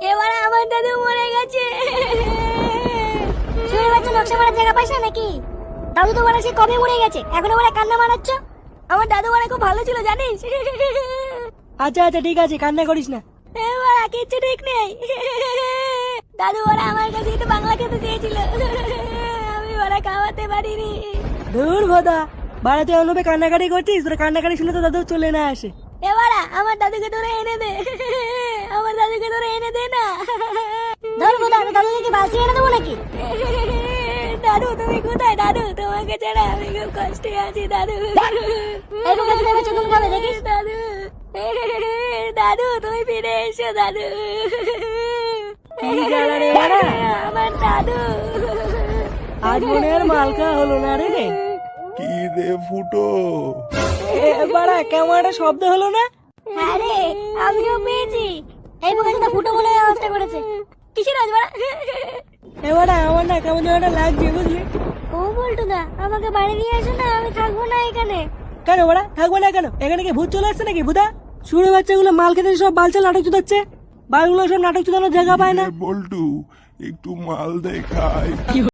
এবার আমার দাদু মরে গেছে। শুনে বাচ্চা নকশা মারার জায়গা পাইছ নাকি? দাদু তো বলে সে কবে মরে গেছে, এখনো বলে কান্না মারাচ্ছ? আমার দাদু বলে খুব ভালো ছিল জানিস। আচ্ছা আচ্ছা ঠিক আছে, কান্না করিস না। এবার কিচ্ছু ঠিক নেই। দাদু ওরা আমার কাছে একটু বাংলা খেতে চেয়েছিল, আমি ওরা খাওয়াতে পারিনি। ধুর ভোদা, বাড়িতে অনুপে কান্নাকাটি করছিস, তোর কান্নাকাটি শুনে তো দাদু চলে না আসে। এবার আমার দাদুকে ধরে এনে দে, আমার দাদুকে ধরে এনে দে না। ধরবো দাদু, দাদুকে কি বাসি এনে দেবো নাকি? দাদু তুমি কোথায়? দাদু তোমাকে ছাড়া আমি খুব কষ্টে আছি দাদু। এই বুকে কি ভেবেছো তুমি খাবে দেখিস? দাদু দাদু তুমি ফিরে এসো দাদু। কি জ্বালা রে বাড়া, আমার দাদু। আজ মনে আর মালকা হলো না রে। কি রে ফুটো, বাড়া কেমন একটা শব্দ হলো না? হ্যাঁ রে, আমিও পেয়েছি। এই বুকে যেটা ফুটো বলে আওয়াজটা করেছে। কিসের আওয়াজ বাড়া? এবারে আমার না কেমন যেন একটা লাগছে বুঝলি। ও বলতো না, আমাকে বাড়ি নিয়ে এসো না, আমি থাকবো না এখানে। কেন বাড়া থাকবো না কেন? এখানে কি ভূত চলে আসছে নাকি ভূতা? শুনে বাচ্চাগুলো মাল খেতে সব বালচাল নাটক চুদাচ্ছে, বালগুলো সব নাটক চুদানোর জায়গা পায় না। বল্টু একটু মাল দেখাই।